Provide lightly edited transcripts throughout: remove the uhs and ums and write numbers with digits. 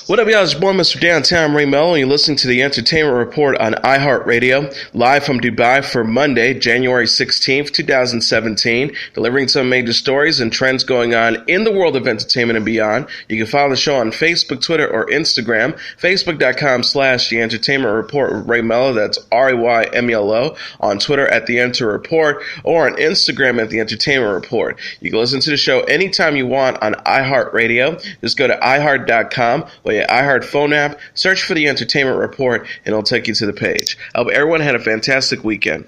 What up, y'all? It's your boy, Mr. Downtown Ray Melo, and you're listening to the Entertainment Report on iHeartRadio, live from Dubai for Monday, January 16th, 2017, delivering some major stories and trends going on in the world of entertainment and beyond. You can follow the show on Facebook, Twitter, or Instagram, facebook.com/The Entertainment Report with Ray Melo, that's RAYMELO, on Twitter at The Enter Report, or on Instagram at The Entertainment Report. You can listen to the show anytime you want on iHeartRadio. Just go to iHeart.com, or your iHeart phone app, search for The Entertainment Report, and it'll take you to the page. I hope everyone had a fantastic weekend.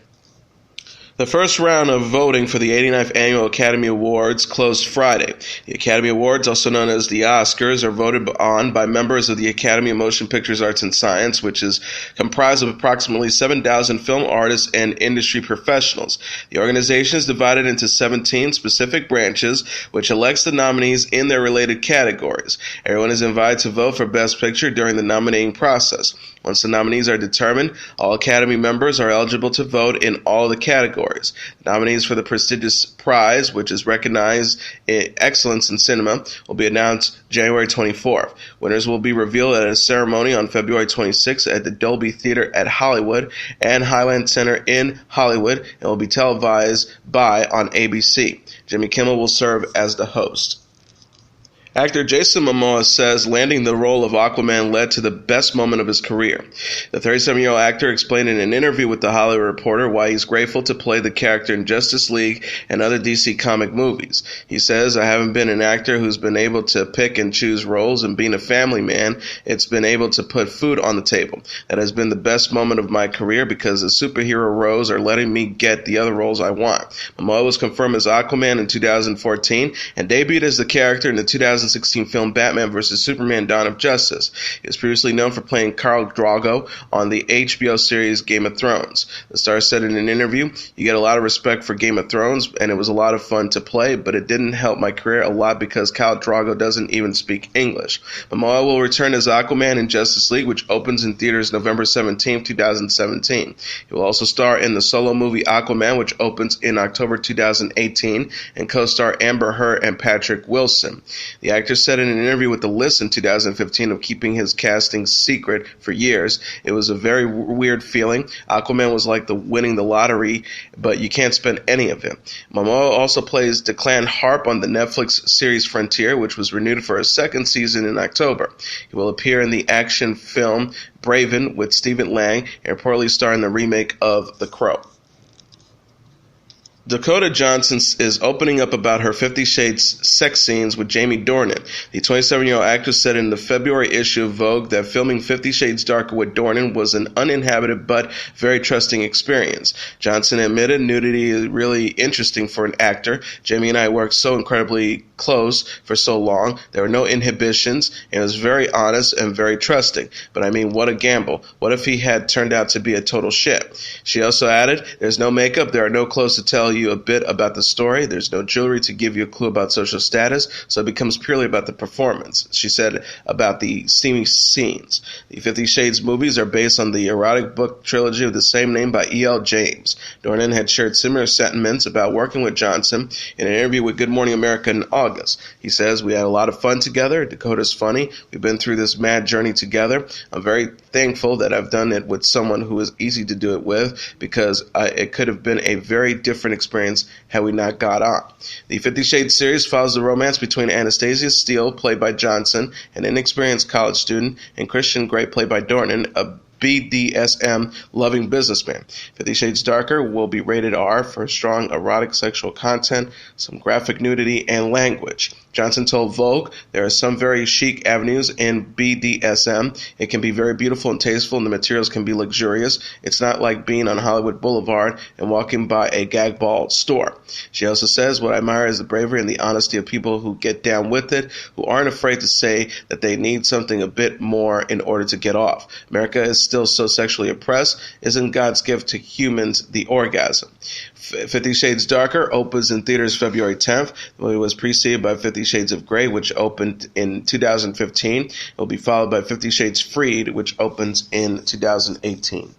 The first round of voting for the 89th Annual Academy Awards closed Friday. The Academy Awards, also known as the Oscars, are voted on by members of the Academy of Motion Pictures Arts and Science, which is comprised of approximately 7,000 film artists and industry professionals. The organization is divided into 17 specific branches, which elects the nominees in their related categories. Everyone is invited to vote for Best Picture during the nominating process. Once the nominees are determined, all Academy members are eligible to vote in all of the categories. Nominees for the prestigious prize, which is recognized in excellence in cinema, will be announced January 24th. Winners will be revealed at a ceremony on February 26th at the Dolby Theater at Hollywood and Highland Center in Hollywood, and will be televised on ABC. Jimmy Kimmel will serve as the host. Actor Jason Momoa says landing the role of Aquaman led to the best moment of his career. The 37-year-old actor explained in an interview with The Hollywood Reporter why he's grateful to play the character in Justice League and other DC comic movies. He says, "I haven't been an actor who's been able to pick and choose roles, and being a family man, it's been able to put food on the table. That has been the best moment of my career because the superhero roles are letting me get the other roles I want." Momoa was confirmed as Aquaman in 2014 and debuted as the character in the 2016 film Batman vs. Superman: Dawn of Justice. He was previously known for playing Khal Drogo on the HBO series Game of Thrones. The star said in an interview, "You get a lot of respect for Game of Thrones, and it was a lot of fun to play, but it didn't help my career a lot because Khal Drogo doesn't even speak English." Momoa will return as Aquaman in Justice League, which opens in theaters November 17, 2017. He will also star in the solo movie Aquaman, which opens in October 2018, and co-star Amber Heard and Patrick Wilson. The actor said in an interview with The List in 2015 of keeping his casting secret for years, "It was a very weird feeling. Aquaman was like winning the lottery, but you can't spend any of it." Momoa also plays Declan Harp on the Netflix series Frontier, which was renewed for a second season in October. He will appear in the action film Braven with Stephen Lang and reportedly star in the remake of The Crow. Dakota Johnson is opening up about her 50 Shades sex scenes with Jamie Dornan. The 27-year-old actress said in the February issue of Vogue that filming 50 Shades Darker with Dornan was an uninhabited but very trusting experience. Johnson admitted nudity is really interesting for an actor. Jamie and I worked so incredibly close for so long. There were no inhibitions, and it was very honest and very trusting. But I mean, what a gamble. What if he had turned out to be a total shit? She also added, "There's no makeup, there are no clothes to tell you a bit about the story, there's no jewelry to give you a clue about social status, so it becomes purely about the performance." She said about the steamy scenes. The 50 Shades movies are based on the erotic book trilogy of the same name by E.L. James. Dornan had shared similar sentiments about working with Johnson in an interview with Good Morning America in August. He says, "We had a lot of fun together. Dakota's funny. We've been through this mad journey together. I'm very thankful that I've done it with someone who is easy to do it with because it could have been a very different experience had we not got on." The 50 Shades series follows the romance between Anastasia Steele, played by Johnson, an inexperienced college student, and Christian Grey, played by Dornan, a BDSM-loving businessman. 50 Shades Darker will be rated R for strong erotic sexual content, some graphic nudity, and language. Johnson told Vogue, "There are some very chic avenues in BDSM. It can be very beautiful and tasteful, and the materials can be luxurious. It's not like being on Hollywood Boulevard and walking by a gag ball store." She also says, "What I admire is the bravery and the honesty of people who get down with it, who aren't afraid to say that they need something a bit more in order to get off. America is still so sexually oppressed. Isn't God's gift to humans the orgasm?" 50 Shades Darker opens in theaters February 10th. The movie was preceded by 50 Shades of Grey, which opened in 2015. It will be followed by 50 Shades Freed, which opens in 2018.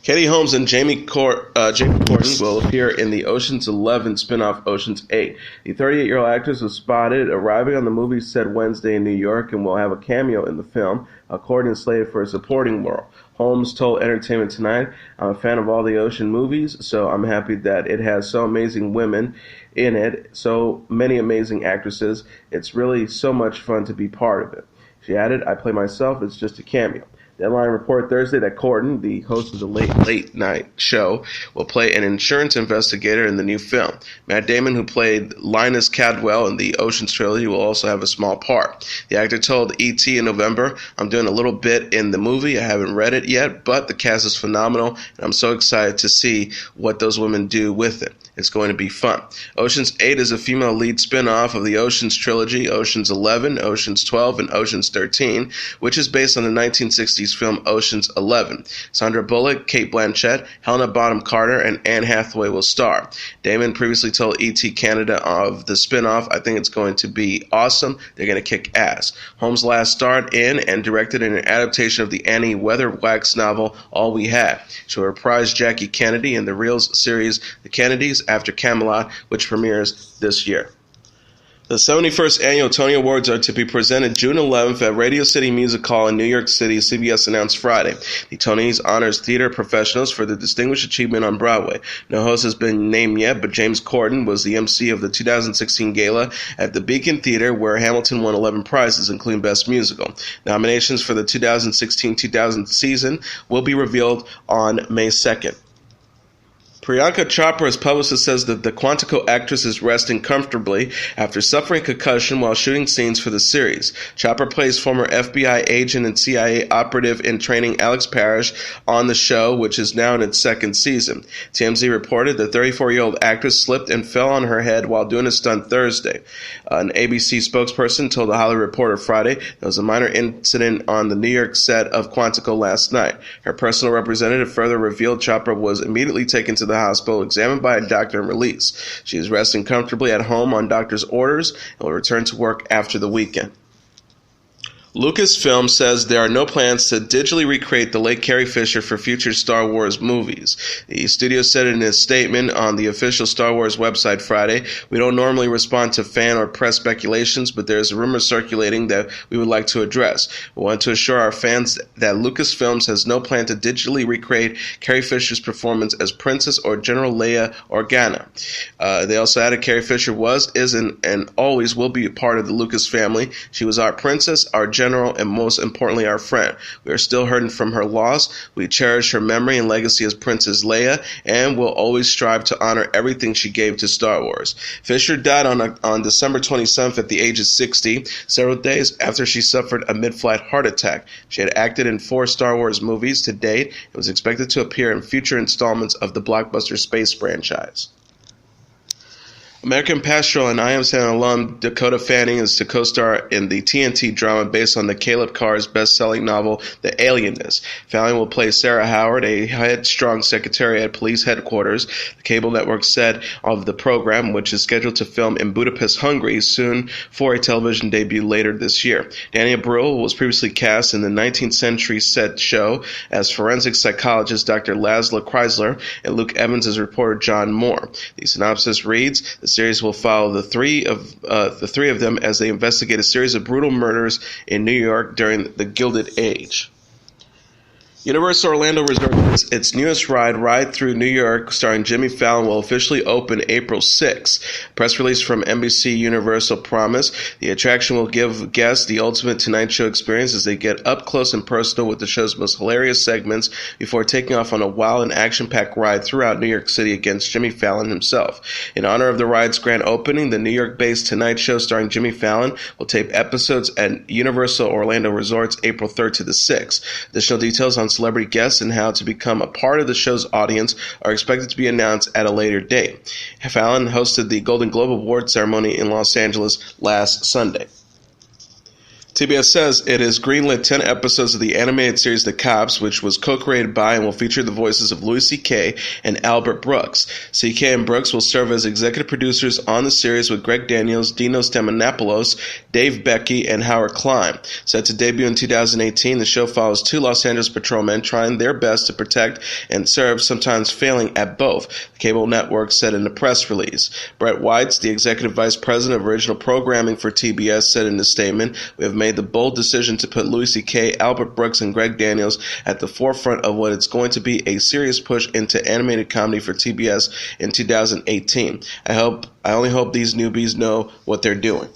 Katie Holmes and Jamie Corden will appear in the Ocean's 11 spin-off Ocean's 8. The 38-year-old actress was spotted arriving on the movie set Wednesday in New York and will have a cameo in the film. Corden is slated for a supporting role. Holmes told Entertainment Tonight, "I'm a fan of all the Ocean movies, so I'm happy that it has so amazing women in it, so many amazing actresses. It's really so much fun to be part of it." She added, "I play myself, it's just a cameo." Deadline reported Thursday that Corden, the host of the Late Night Show, will play an insurance investigator in the new film. Matt Damon, who played Linus Cadwell in the Ocean's trilogy, will also have a small part. The actor told E.T. in November, "I'm doing a little bit in the movie. I haven't read it yet, but the cast is phenomenal, and I'm so excited to see what those women do with it. It's going to be fun." Ocean's 8 is a female lead spin-off of the Ocean's trilogy, Ocean's 11, Ocean's 12, and Ocean's 13, which is based on the 1960s film Ocean's 11. Sandra Bullock, Cate Blanchett, Helena Bonham Carter, and Anne Hathaway will star. Damon previously told ET Canada of the spin-off, "I think it's going to be awesome. They're going to kick ass." Holmes last starred in and directed an adaptation of the Annie Weatherwax novel All We Had. She will reprise Jackie Kennedy in the Reels series The Kennedys after Camelot, which premieres this year. The 71st Annual Tony Awards are to be presented June 11th at Radio City Music Hall in New York City, CBS announced Friday. The Tonys honors theater professionals for their distinguished achievement on Broadway. No host has been named yet, but James Corden was the MC of the 2016 gala at the Beacon Theater, where Hamilton won 11 prizes, including Best Musical. Nominations for the 2016-2000 season will be revealed on May 2nd. Priyanka Chopra's publicist says that the Quantico actress is resting comfortably after suffering concussion while shooting scenes for the series. Chopra plays former FBI agent and CIA operative in training Alex Parrish on the show, which is now in its second season. TMZ reported the 34-year-old actress slipped and fell on her head while doing a stunt Thursday. An ABC spokesperson told the Hollywood Reporter Friday there was a minor incident on the New York set of Quantico last night. Her personal representative further revealed Chopra was immediately taken to the hospital, examined by a doctor, and released. She is resting comfortably at home on doctor's orders and will return to work after the weekend. Lucasfilm says there are no plans to digitally recreate the late Carrie Fisher for future Star Wars movies. The studio said in a statement on the official Star Wars website Friday, "We don't normally respond to fan or press speculations, but there is a rumor circulating that we would like to address. We want to assure our fans that Lucasfilms has no plan to digitally recreate Carrie Fisher's performance as Princess or General Leia Organa." They also added, "Carrie Fisher was, is, and always will be a part of the Lucas family. She was our princess, our general, and most importantly, our friend. We are still hurting from her loss. We cherish her memory and legacy as Princess Leia, and will always strive to honor everything she gave to Star Wars." Fisher died on December 27th at the age of 60, several days after she suffered a mid-flight heart attack. She had acted in 4 Star Wars movies to date and was expected to appear in future installments of the blockbuster space franchise. American Pastoral and I Am Sam alum Dakota Fanning is to co-star in the TNT drama based on the Caleb Carr's best-selling novel, The Alienist. Fanning will play Sarah Howard, a headstrong secretary at police headquarters. The cable network said of the program, which is scheduled to film in Budapest, Hungary, soon for a television debut later this year. Daniel Brühl was previously cast in the 19th century set show as forensic psychologist Dr. Laszlo Kreisler, and Luke Evans as reporter John Moore. The synopsis reads, the series will follow the three of them as they investigate a series of brutal murders in New York during the Gilded Age. Universal Orlando Resort, its newest ride Through New York, starring Jimmy Fallon, will officially open April 6. A press release from NBC Universal promised the attraction will give guests the ultimate Tonight Show experience as they get up close and personal with the show's most hilarious segments before taking off on a wild and action-packed ride throughout New York City against Jimmy Fallon himself. In honor of the ride's grand opening, the New York-based Tonight Show starring Jimmy Fallon will tape episodes at Universal Orlando Resorts April 3rd to the 6th. Additional details on celebrity guests and how to become a part of the show's audience are expected to be announced at a later date. Fallon hosted the Golden Globe Award ceremony in Los Angeles last Sunday. TBS says it has greenlit 10 episodes of the animated series The Cops, which was co-created by and will feature the voices of Louis C.K. and Albert Brooks. C.K. and Brooks will serve as executive producers on the series with Greg Daniels, Dinos Demonopoulos, Dave Becky, and Howard Klein. Set to debut in 2018, the show follows two Los Angeles patrolmen trying their best to protect and serve, sometimes failing at both, the cable network said in a press release. Brett Weitz, the executive vice president of original programming for TBS, said in a statement, "We have made the bold decision to put Louis C.K., Albert Brooks, and Greg Daniels at the forefront of what is going to be a serious push into animated comedy for TBS in 2018. I only hope these newbies know what they're doing."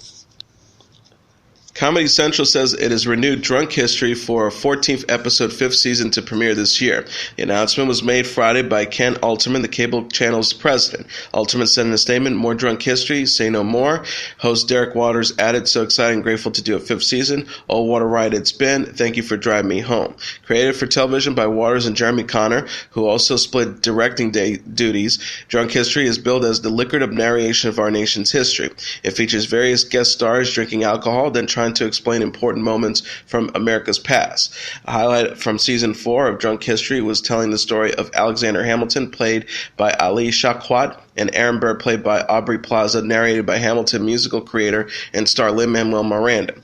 Comedy Central says it has renewed Drunk History for a 14th episode 5th season to premiere this year. The announcement was made Friday by Ken Alterman, the cable channel's president. Alterman said in a statement, "More Drunk History, say no more." Host Derek Waters added, "So exciting, grateful to do a 5th season. Oh, what a ride it's been. Thank you for driving me home." Created for television by Waters and Jeremy Connor, who also split directing duties, Drunk History is billed as the liquid narration of our nation's history. It features various guest stars drinking alcohol, then trying to explain important moments from America's past. A highlight from season 4 of Drunk History was telling the story of Alexander Hamilton, played by Ali Shawkat, and Aaron Burr, played by Aubrey Plaza, narrated by Hamilton musical creator and star Lin-Manuel Miranda.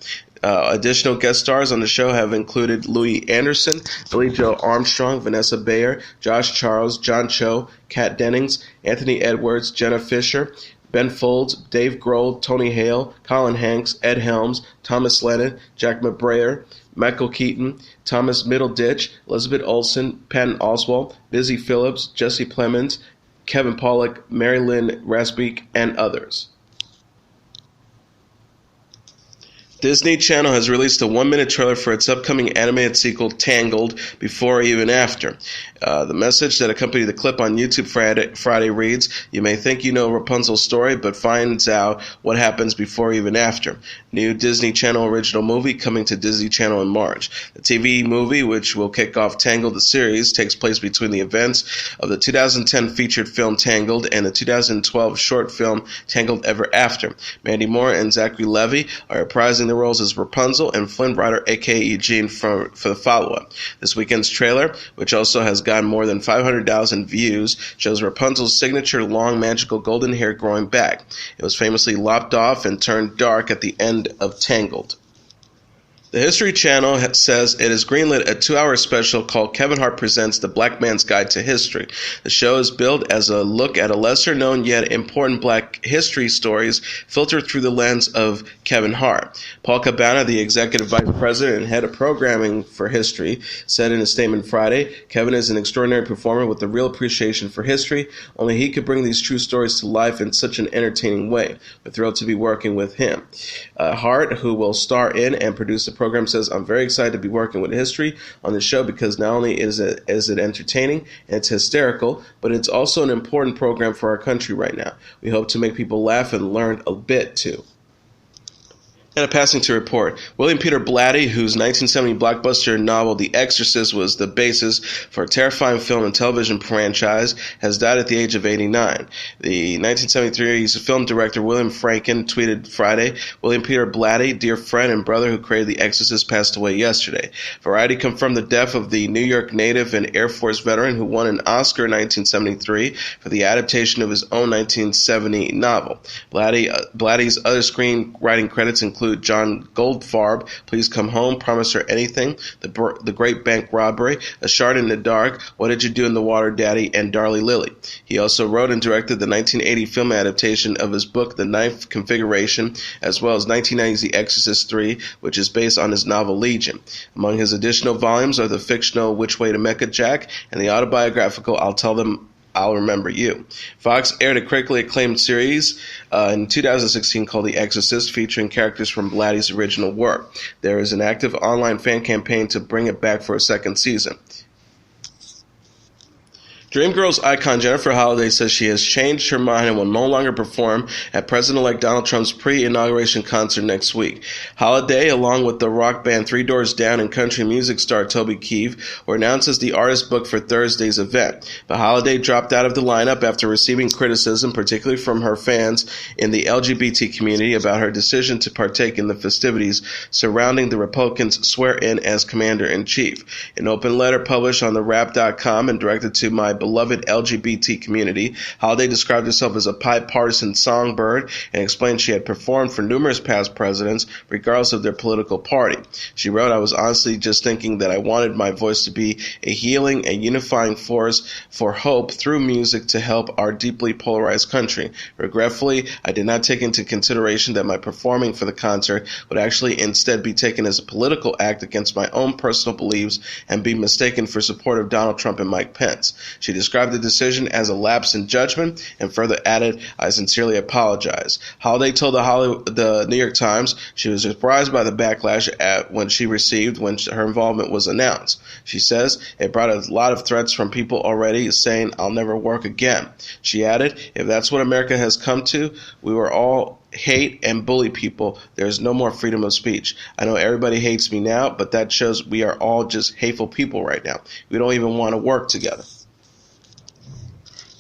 Additional guest stars on the show have included Louis Anderson, Billy Joe Armstrong, Vanessa Bayer, Josh Charles, John Cho, Kat Dennings, Anthony Edwards, Jenna Fisher, Ben Folds, Dave Grohl, Tony Hale, Colin Hanks, Ed Helms, Thomas Lennon, Jack McBrayer, Michael Keaton, Thomas Middleditch, Elizabeth Olsen, Patton Oswalt, Busy Phillips, Jesse Plemons, Kevin Pollak, Mary Lynn Rasbeek, and others. Disney Channel has released a 1-minute trailer for its upcoming animated sequel, Tangled, Before Even After. The message that accompanied the clip on YouTube Friday reads, "You may think you know Rapunzel's story, but finds out what happens before even after." New Disney Channel original movie coming to Disney Channel in March. The TV movie, which will kick off Tangled the series, takes place between the events of the 2010 featured film Tangled and the 2012 short film Tangled Ever After. Mandy Moore and Zachary Levi are reprising the roles as Rapunzel and Flynn Rider, a.k.a. Eugene, for the follow-up. This weekend's trailer, which also has gotten more than 500,000 views, shows Rapunzel's signature long, magical golden hair growing back. It was famously lopped off and turned dark at the end of Tangled. The History Channel says it has greenlit a 2-hour special called Kevin Hart Presents The Black Man's Guide to History. The show is billed as a look at a lesser-known yet important black history stories filtered through the lens of Kevin Hart. Paul Cabana, the executive vice president and head of programming for History, said in a statement Friday, "Kevin is an extraordinary performer with a real appreciation for history. Only he could bring these true stories to life in such an entertaining way. We're thrilled to be working with him." Hart, who will star in and produce the program, says, "I'm very excited to be working with History on the show because not only is it entertaining and it's hysterical, but it's also an important program for our country right now. We hope to make people laugh and learn a bit too." And a passing to report, William Peter Blatty, whose 1970 blockbuster novel The Exorcist was the basis for a terrifying film and television franchise, has died at the age of 89. The 1973 film director William Franken tweeted Friday, "William Peter Blatty, dear friend and brother who created The Exorcist, passed away yesterday." Variety confirmed the death of the New York native and Air Force veteran who won an Oscar in 1973 for the adaptation of his own 1970 novel. Blatty's other screenwriting credits include John Goldfarb, Please Come Home, Promise Her Anything, The Great Bank Robbery, A Shard in the Dark, What Did You Do in the Water, Daddy, and Darlie Lily. He also wrote and directed the 1980 film adaptation of his book, The Ninth Configuration, as well as 1990's The Exorcist 3, which is based on his novel Legion. Among his additional volumes are the fictional Which Way to Mecca, Jack, and the autobiographical I'll Tell Them I'll Remember You. Fox aired a critically acclaimed series in 2016 called The Exorcist, featuring characters from Blatty's original work. There is an active online fan campaign to bring it back for a second season. Dreamgirls icon Jennifer Holliday says she has changed her mind and will no longer perform at President-elect Donald Trump's pre-inauguration concert next week. Holliday, along with the rock band Three Doors Down and country music star Toby Keith, were announced as the artist booked for Thursday's event. But Holliday dropped out of the lineup after receiving criticism, particularly from her fans in the LGBT community, about her decision to partake in the festivities surrounding the Republicans' swear-in as Commander-in-Chief. An open letter published on TheWrap.com and directed to my beloved LGBT community, Holliday described herself as a bipartisan songbird and explained she had performed for numerous past presidents, regardless of their political party. She wrote, "I was honestly just thinking that I wanted my voice to be a healing and unifying force for hope through music to help our deeply polarized country. Regretfully, I did not take into consideration that my performing for the concert would actually instead be taken as a political act against my own personal beliefs and be mistaken for support of Donald Trump and Mike Pence." She described the decision as a lapse in judgment and further added, "I sincerely apologize." Holliday told the New York Times she was surprised by the backlash when she received when her involvement was announced. She says, "It brought a lot of threats from people already saying I'll never work again." She added, "If that's what America has come to, we were all hate and bully people. There's no more freedom of speech. I know everybody hates me now, but that shows we are all just hateful people right now. We don't even want to work together."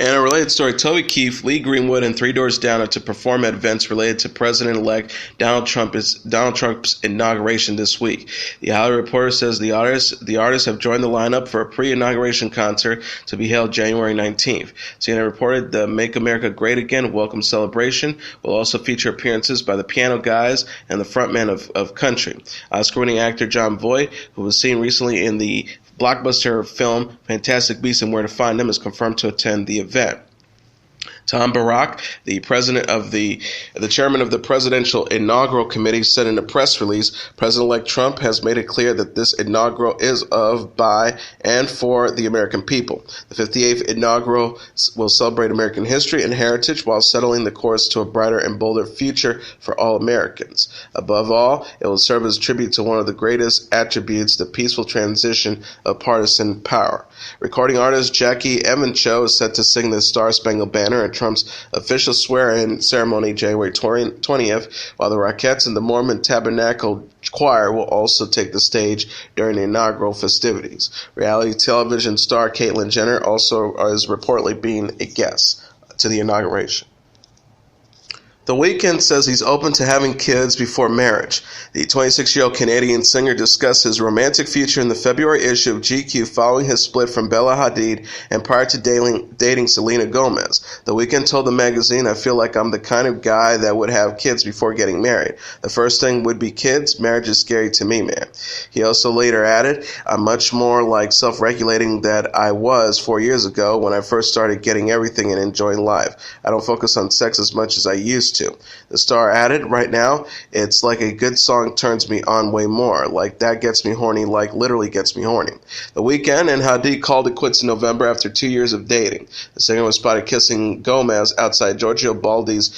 In a related story, Toby Keith, Lee Greenwood, and Three Doors Down are to perform at events related to President-elect Donald Trump's inauguration this week. The Hollywood Reporter says the artists have joined the lineup for a pre-inauguration concert to be held January 19th. CNN reported the Make America Great Again welcome celebration will also feature appearances by the Piano Guys and the frontman of country. Oscar-winning actor Jon Voight, who was seen recently in the blockbuster film Fantastic Beasts and Where to Find Them, is confirmed to attend the event. Tom Barack, the chairman of the Presidential Inaugural Committee, said in a press release, President-elect Trump has made it clear that this inaugural is of, by, and for the American people. The 58th inaugural will celebrate American history and heritage while settling the course to a brighter and bolder future for all Americans. Above all, it will serve as a tribute to one of the greatest attributes, the peaceful transition of partisan power. Recording artist Jackie Evancho is set to sing the Star-Spangled Banner at Trump's official swear-in ceremony January 20th, while the Rockettes and the Mormon Tabernacle Choir will also take the stage during the inaugural festivities. Reality television star Caitlyn Jenner also is reportedly being a guest to the inauguration. The Weeknd says he's open to having kids before marriage. The 26-year-old Canadian singer discussed his romantic future in the February issue of GQ following his split from Bella Hadid and prior to dating Selena Gomez. The Weeknd told the magazine, "I feel like I'm the kind of guy that would have kids before getting married. The first thing would be kids. Marriage is scary to me, man." He also later added, "I'm much more like self-regulating than I was 4 years ago when I first started getting everything and enjoying life. I don't focus on sex as much as I used to." The star added, "Right now, it's like a good song turns me on way more. Like that gets me horny, like literally gets me horny." The Weeknd and Hadid called it quits in November after 2 years of dating. The singer was spotted kissing Gomez outside Giorgio Baldi's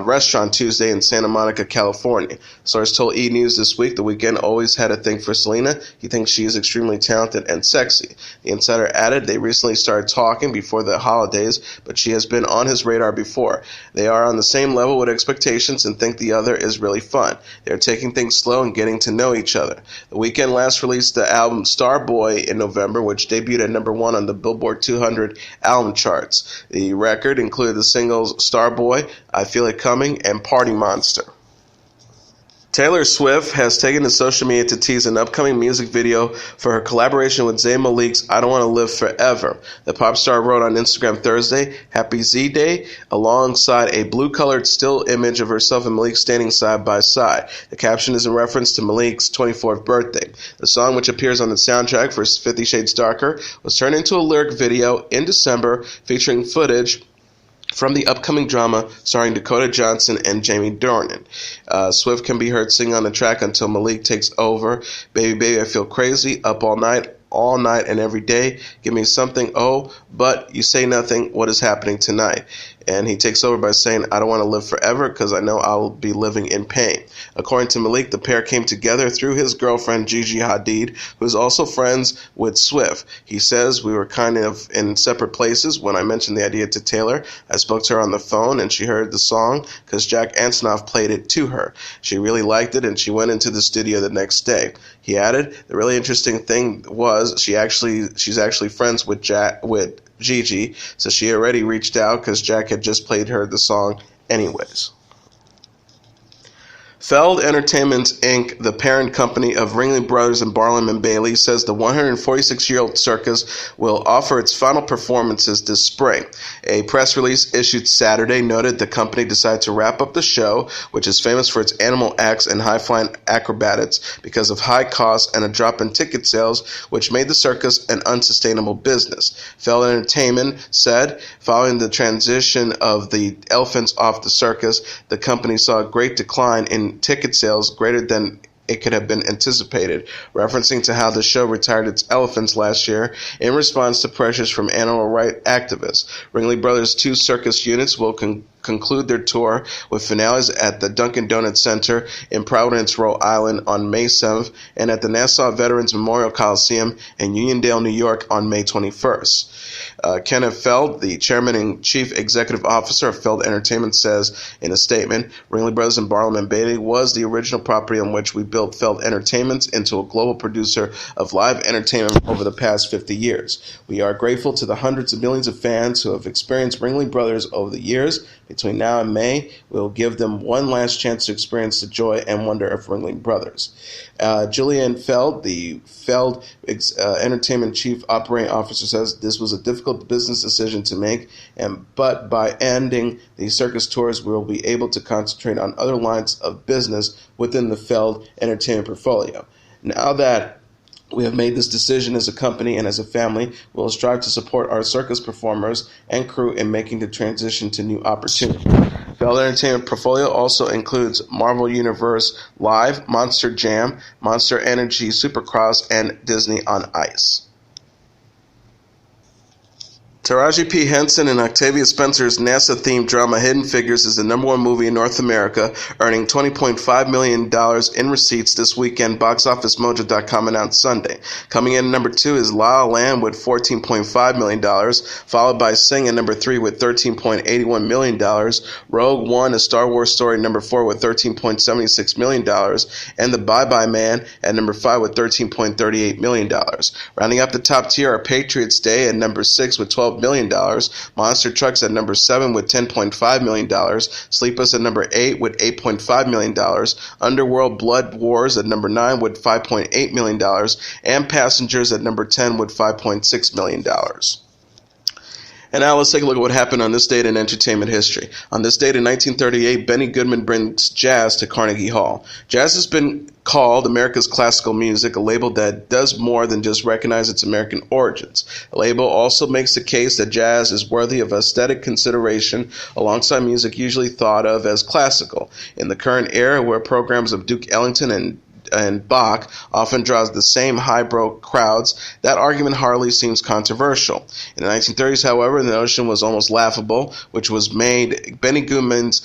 restaurant Tuesday in Santa Monica, California. Sources told E! News this week the Weeknd always had a thing for Selena. He thinks she is extremely talented and sexy. The insider added they recently started talking before the holidays, but she has been on his radar before. They are on the same level with expectations and think the other is really fun. They're taking things slow and getting to know each other. The Weeknd last released the album Starboy in November, which debuted at #1 on the Billboard 200 album charts. The record included the singles Starboy, I Feel It Coming, and Party Monster. Taylor Swift has taken to social media to tease an upcoming music video for her collaboration with Zayn Malik's I Don't Want to Live Forever. The pop star wrote on Instagram Thursday, "Happy Z Day," alongside a blue-colored still image of herself and Malik standing side by side. The caption is in reference to Malik's 24th birthday. The song, which appears on the soundtrack for 50 Shades Darker, was turned into a lyric video in December featuring footage from the upcoming drama starring Dakota Johnson and Jamie Dornan. Swift can be heard singing on the track until Malik takes over. "Baby, baby, I feel crazy, up all night and every day. Give me something, oh, but you say nothing. What is happening tonight?" and he takes over by saying, "I don't want to live forever because I know I'll be living in pain." According to Malik, the pair came together through his girlfriend Gigi Hadid, who is also friends with Swift. He says, "We were kind of in separate places when I mentioned the idea to Taylor. I spoke to her on the phone and she heard the song because Jack Antonoff played it to her. She really liked it and she went into the studio the next day." He added, "The really interesting thing was she's actually friends with Gigi, so she already reached out because Jack had just played her the song anyways." Feld Entertainment, Inc., the parent company of Ringling Brothers and Barnum and Bailey, says the 146-year-old circus will offer its final performances this spring. A press release issued Saturday noted the company decided to wrap up the show, which is famous for its animal acts and high-flying acrobatics, because of high costs and a drop in ticket sales, which made the circus an unsustainable business. Feld Entertainment said, following the transition of the elephants off the circus, the company saw a great decline in ticket sales greater than it could have been anticipated, referencing to how the show retired its elephants last year in response to pressures from animal rights activists. Ringling Brothers' 2 circus units will conclude their tour with finales at the Dunkin' Donuts Center in Providence, Rhode Island on May 7th and at the Nassau Veterans Memorial Coliseum in Uniondale, New York on May 21st. Kenneth Feld, the chairman and chief executive officer of Feld Entertainment, says in a statement, "Ringling Brothers and Barnum and Bailey was the original property on which we built Feld Entertainment into a global producer of live entertainment over the past 50 years. We are grateful to the hundreds of millions of fans who have experienced Ringling Brothers over the years. Between now and May, we will give them one last chance to experience the joy and wonder of Ringling Brothers." Julian Feld, the Feld Entertainment Chief Operating Officer, says this was a difficult business decision to make, but by ending the circus tours, we will be able to concentrate on other lines of business within the Feld Entertainment portfolio. Now that we have made this decision as a company and as a family, we will strive to support our circus performers and crew in making the transition to new opportunities. Feld Entertainment portfolio also includes Marvel Universe Live, Monster Jam, Monster Energy Supercross, and Disney on Ice. Taraji P. Henson and Octavia Spencer's NASA-themed drama Hidden Figures is the #1 movie in North America, earning $20.5 million in receipts this weekend, BoxOfficeMojo.com announced Sunday. Coming in at number 2 is La La Land with $14.5 million, followed by Sing at number 3 with $13.81 million, Rogue One, A Star Wars Story, number 4 with $13.76 million, and The Bye-Bye Man at number 5 with $13.38 million. Rounding up the top tier are Patriots Day at number 6 with $12 million, Monster Trucks at number 7 with $10.5 million, Sleepless at number 8 with $8.5 million, Underworld Blood Wars at number 9 with $5.8 million, and Passengers at number 10 with $5.6 million. And now let's take a look at what happened on this date in entertainment history. On this date in 1938, Benny Goodman brings jazz to Carnegie Hall. Jazz has been called America's classical music, a label that does more than just recognize its American origins. The label also makes the case that jazz is worthy of aesthetic consideration alongside music usually thought of as classical. In the current era, where programs of Duke Ellington and Bach often draws the same highbrow crowds, that argument hardly seems controversial. In the 1930s, however, the notion was almost laughable, which was made Benny Goodman's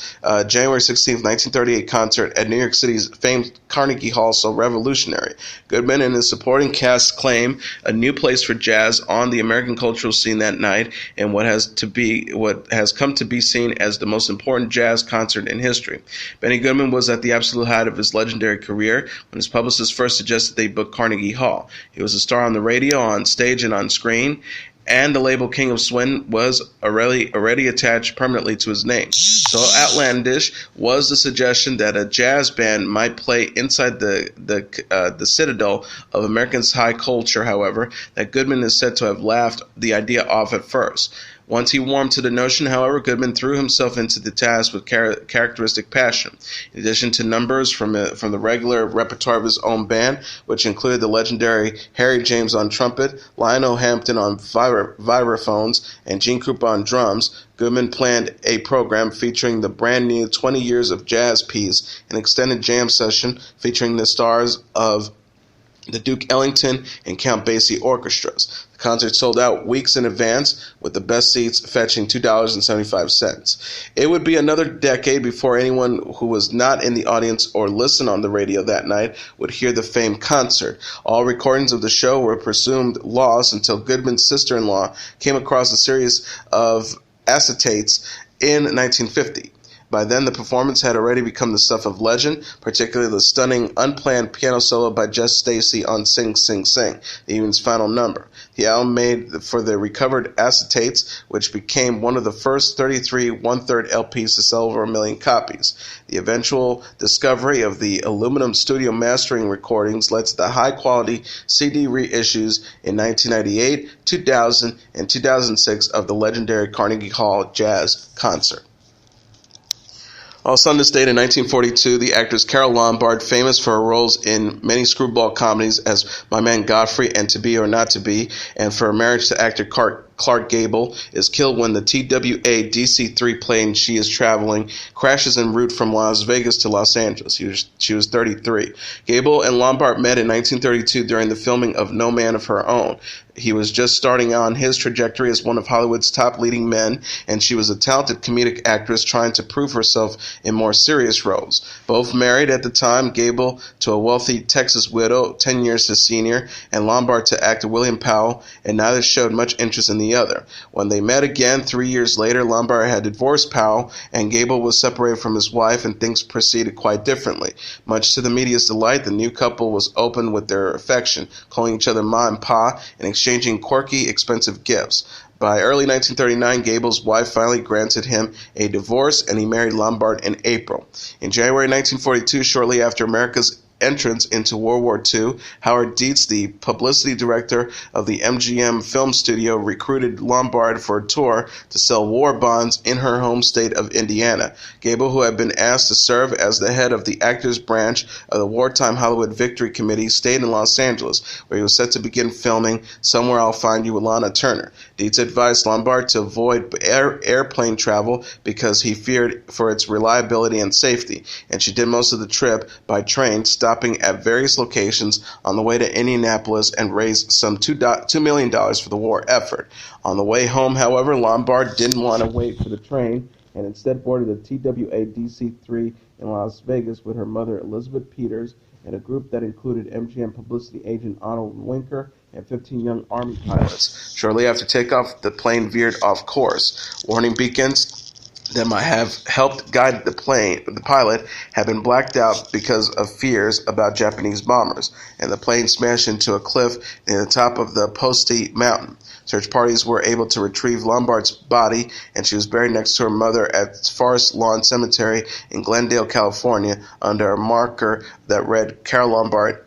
January 16, 1938 concert at New York City's famed Carnegie Hall so revolutionary. Goodman and his supporting cast claim a new place for jazz on the American cultural scene that night in what has come to be seen as the most important jazz concert in history. Benny Goodman was at the absolute height of his legendary career when his publicist first suggested they book Carnegie Hall. He was a star on the radio, on stage, and on screen, and the label King of Swing was already attached permanently to his name. So outlandish was the suggestion that a jazz band might play inside the citadel of Americans' high culture, however, that Goodman is said to have laughed the idea off at first. Once he warmed to the notion, however, Goodman threw himself into the task with characteristic passion. In addition to numbers from the regular repertoire of his own band, which included the legendary Harry James on trumpet, Lionel Hampton on vibraphones, and Gene Krupa on drums, Goodman planned a program featuring the brand new 20 Years of Jazz piece, an extended jam session featuring the stars of the Duke Ellington, and Count Basie orchestras. The concert sold out weeks in advance, with the best seats fetching $2.75. It would be another decade before anyone who was not in the audience or listened on the radio that night would hear the famed concert. All recordings of the show were presumed lost until Goodman's sister-in-law came across a series of acetates in 1950. By then, the performance had already become the stuff of legend, particularly the stunning, unplanned piano solo by Jess Stacy on Sing, Sing, Sing, the evening's final number. The album made for the recovered acetates, which became one of the first 33 one-third LPs to sell over 1 million copies. The eventual discovery of the aluminum studio mastering recordings led to the high-quality CD reissues in 1998, 2000, and 2006 of the legendary Carnegie Hall Jazz Concert. Also on this date in 1942, the actress Carole Lombard, famous for her roles in many screwball comedies as My Man Godfrey and To Be or Not to Be, and for her marriage to actor Clark Gable, is killed when the TWA DC-3 plane she is traveling crashes en route from Las Vegas to Los Angeles. She was 33. Gable and Lombard met in 1932 during the filming of No Man of Her Own. He was just starting on his trajectory as one of Hollywood's top leading men, and she was a talented comedic actress trying to prove herself in more serious roles. Both married at the time, Gable to a wealthy Texas widow, 10 years his senior, and Lombard to actor William Powell, and neither showed much interest in the other. When they met again 3 years later, Lombard had divorced Powell, and Gable was separated from his wife, and things proceeded quite differently. Much to the media's delight, the new couple was open with their affection, calling each other Ma and Pa, and exchanging quirky, expensive gifts. By early 1939, Gable's wife finally granted him a divorce, and he married Lombard in April. In January 1942, shortly after America's entrance into World War II, Howard Dietz, the publicity director of the MGM film studio, recruited Lombard for a tour to sell war bonds in her home state of Indiana. Gable, who had been asked to serve as the head of the actors branch of the Wartime Hollywood Victory Committee, stayed in Los Angeles, where he was set to begin filming Somewhere I'll Find You with Lana Turner. Dietz advised Lombard to avoid airplane travel because he feared for its reliability and safety, and she did most of the trip by train, stopping at various locations on the way to Indianapolis, and raised some $2 million for the war effort. On the way home, however, Lombard didn't want to wait for the train and instead boarded the TWA DC-3 in Las Vegas with her mother, Elizabeth Peters, and a group that included MGM publicity agent Arnold Winker and 15 young Army pilots. Shortly after takeoff, the plane veered off course. Warning beacons that might have helped guide the pilot had been blacked out because of fears about Japanese bombers, and the plane smashed into a cliff near the top of the Posti Mountain. Search parties were able to retrieve Lombard's body, and she was buried next to her mother at Forest Lawn Cemetery in Glendale, California, under a marker that read Carole Lombard,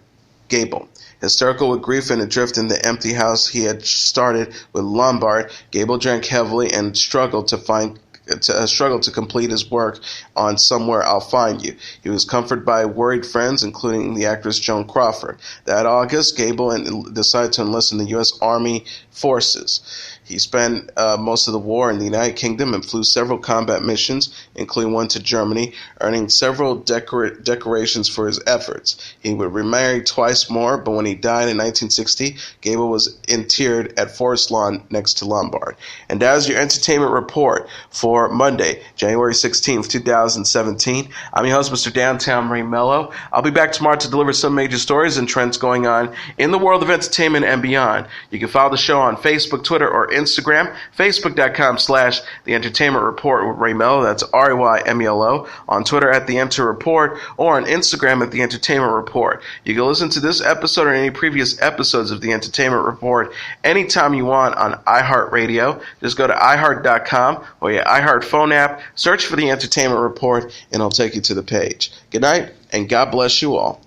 Gable. Hysterical with grief and adrift in the empty house he had started with Lombard, Gable drank heavily and struggled to complete his work on Somewhere I'll Find You. He was comforted by worried friends, including the actress Joan Crawford. That August, Gable decided to enlist in the U.S. Army Forces. He spent most of the war in the United Kingdom and flew several combat missions, including one to Germany, earning several decorations for his efforts. He would remarry twice more, but when he died in 1960, Gable was interred at Forest Lawn next to Lombard. And that is your entertainment report for Monday, January 16th, 2017. I'm your host, Mr. Downtown Ray Melo. I'll be back tomorrow to deliver some major stories and trends going on in the world of entertainment and beyond. You can follow the show on Facebook, Twitter, or Instagram, facebook.com/The Entertainment Report with Ray Melo, that's RAYMELO, on Twitter at The Enter Report, or on Instagram at The Entertainment Report. You can listen to this episode or any previous episodes of The Entertainment Report anytime you want on iHeartRadio. Just go to iHeart.com or your iHeart phone app, search for The Entertainment Report, and it'll take you to the page. Good night, and God bless you all.